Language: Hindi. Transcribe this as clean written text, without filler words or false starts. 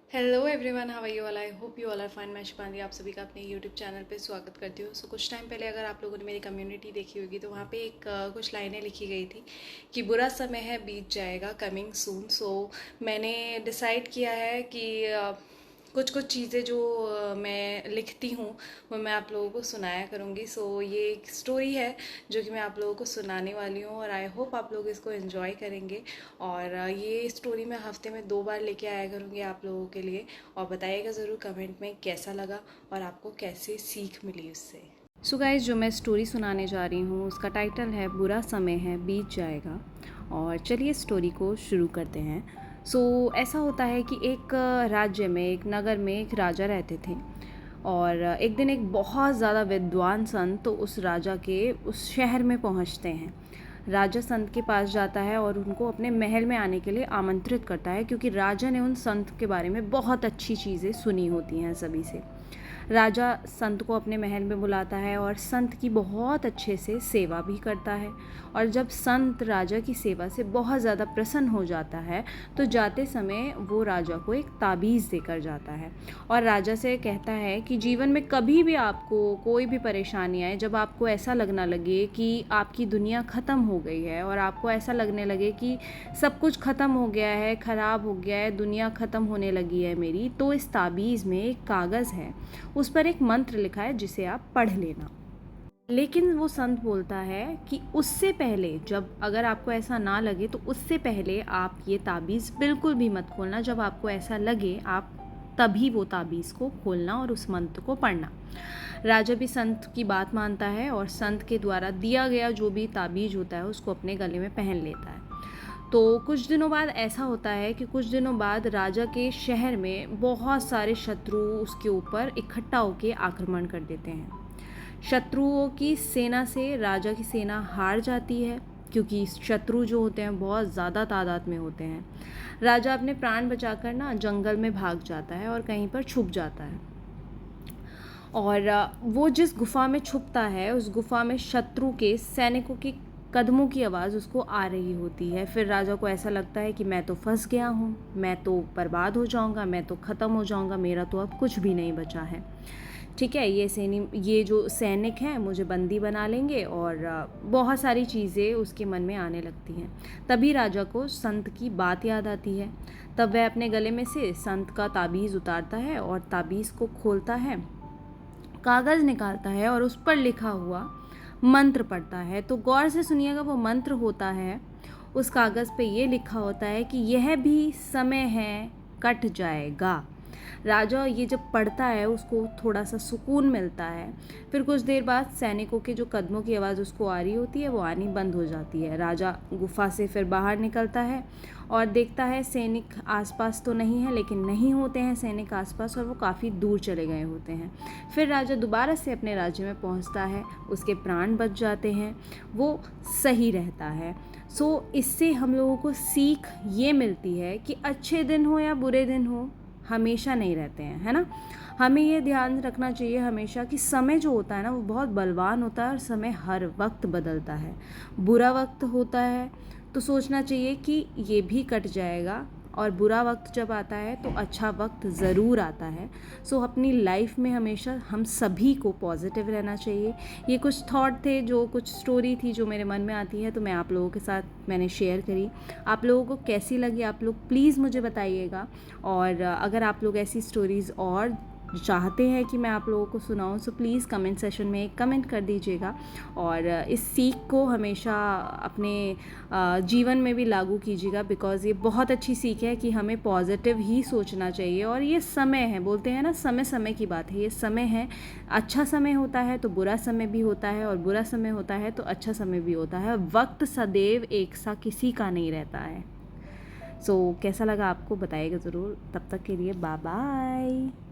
Hello everyone, how are you all? I hope you all are fine. मैं शिपांगी आप सभी का अपने यूट्यूब चैनल पे स्वागत करती हूँ। कुछ टाइम पहले अगर आप लोगों ने मेरी कम्युनिटी देखी होगी तो वहाँ पे कुछ लाइनें लिखी गई थी कि बुरा समय है बीत जाएगा, कमिंग सून। मैंने डिसाइड किया है कि कुछ कुछ चीज़ें जो मैं लिखती हूँ वो मैं आप लोगों को सुनाया करूँगी। ये एक स्टोरी है जो कि मैं आप लोगों को सुनाने वाली हूँ और आई होप आप लोग इसको एंजॉय करेंगे। और ये स्टोरी मैं हफ्ते में 2 बार लेके आया करूँगी आप लोगों के लिए। और बताइएगा ज़रूर कमेंट में कैसा लगा और आपको कैसे सीख मिली उससे। गाइस, जो मैं स्टोरी सुनाने जा रही हूँ उसका टाइटल है बुरा समय है बीत जाएगा। और चलिए स्टोरी को शुरू करते हैं। ऐसा होता है कि एक राज्य में, एक नगर में एक राजा रहते थे। और एक दिन एक बहुत ज़्यादा विद्वान संत तो उस राजा के उस शहर में पहुंचते हैं। राजा संत के पास जाता है और उनको अपने महल में आने के लिए आमंत्रित करता है, क्योंकि राजा ने उन संत के बारे में बहुत अच्छी चीज़ें सुनी होती हैं सभी से। राजा संत को अपने महल में बुलाता है और संत की बहुत अच्छे से सेवा भी करता है। और जब संत राजा की सेवा से बहुत ज़्यादा प्रसन्न हो जाता है तो जाते समय वो राजा को एक ताबीज़ देकर जाता है और राजा से कहता है कि जीवन में कभी भी आपको कोई भी परेशानी आए, जब आपको ऐसा लगना लगे कि आपकी दुनिया ख़त्म हो गई है और आपको ऐसा लगने लगे कि सब कुछ ख़त्म हो गया है, ख़राब हो गया है, दुनिया ख़त्म होने लगी है मेरी, तो इस ताबीज़ में एक कागज़ है, उस पर एक मंत्र लिखा है जिसे आप पढ़ लेना। लेकिन वो संत बोलता है कि उससे पहले, जब अगर आपको ऐसा ना लगे तो उससे पहले आप ये ताबीज़ बिल्कुल भी मत खोलना। जब आपको ऐसा लगे आप तभी वो ताबीज़ को खोलना और उस मंत्र को पढ़ना। राजा भी संत की बात मानता है और संत के द्वारा दिया गया जो भी ताबीज़ होता है उसको अपने गले में पहन लेता है। तो कुछ दिनों बाद ऐसा होता है कि कुछ दिनों बाद राजा के शहर में बहुत सारे शत्रु उसके ऊपर इकट्ठा होकर आक्रमण कर देते हैं। शत्रुओं की सेना से राजा की सेना हार जाती है, क्योंकि शत्रु जो होते हैं बहुत ज़्यादा तादाद में होते हैं। राजा अपने प्राण बचाकर ना जंगल में भाग जाता है और कहीं पर छुप जाता है। और वो जिस गुफा में छुपता है उस गुफा में शत्रु के सैनिकों की कदमों की आवाज़ उसको आ रही होती है। फिर राजा को ऐसा लगता है कि मैं तो फंस गया हूँ, मैं तो बर्बाद हो जाऊँगा, मैं तो ख़त्म हो जाऊँगा, मेरा तो अब कुछ भी नहीं बचा है। ठीक है, ये जो सैनिक हैं मुझे बंदी बना लेंगे। और बहुत सारी चीज़ें उसके मन में आने लगती हैं। तभी राजा को संत की बात याद आती है। तब वह अपने गले में से संत का ताबीज़ उतारता है और ताबीज़ को खोलता है, कागज़ निकालता है और उस पर लिखा हुआ मंत्र पढ़ता है। तो गौर से सुनिएगा, वो मंत्र होता है, उस कागज़ पे ये लिखा होता है कि यह भी समय है कट जाएगा। राजा ये जब पढ़ता है उसको थोड़ा सा सुकून मिलता है। फिर कुछ देर बाद सैनिकों के जो कदमों की आवाज़ उसको आ रही होती है वो आनी बंद हो जाती है। राजा गुफा से फिर बाहर निकलता है और देखता है सैनिक आसपास तो नहीं है, लेकिन नहीं होते हैं सैनिक आसपास और वो काफ़ी दूर चले गए होते हैं। फिर राजा दोबारा से अपने राज्य में पहुंचता है, उसके प्राण बच जाते हैं, वो सही रहता है। इससे हम लोगों को सीख ये मिलती है कि अच्छे दिन हो या बुरे दिन हो, हमेशा नहीं रहते हैं, है ना। हमें ये ध्यान रखना चाहिए हमेशा कि समय जो होता है ना वो बहुत बलवान होता है और समय हर वक्त बदलता है। बुरा वक्त होता है तो सोचना चाहिए कि ये भी कट जाएगा, और बुरा वक्त जब आता है तो अच्छा वक्त ज़रूर आता है। अपनी लाइफ में हमेशा हम सभी को पॉजिटिव रहना चाहिए। ये कुछ थॉट थे, जो कुछ स्टोरी थी जो मेरे मन में आती है, तो मैं आप लोगों के साथ मैंने शेयर करी। आप लोगों को कैसी लगी आप लोग प्लीज़ मुझे बताइएगा। और अगर आप लोग ऐसी स्टोरीज़ और चाहते हैं कि मैं आप लोगों को सुनाऊं तो प्लीज़ कमेंट सेशन में एक कमेंट कर दीजिएगा। और इस सीख को हमेशा अपने जीवन में भी लागू कीजिएगा, बिकॉज़ ये बहुत अच्छी सीख है कि हमें पॉजिटिव ही सोचना चाहिए। और ये समय है, बोलते हैं ना, समय समय की बात है, ये समय है। अच्छा समय होता है तो बुरा समय भी होता है, और बुरा समय होता है तो अच्छा समय भी होता है। वक्त सदैव एक सा किसी का नहीं रहता है। कैसा लगा आपको बताइएगा ज़रूर। तब तक के लिए बाय बाय।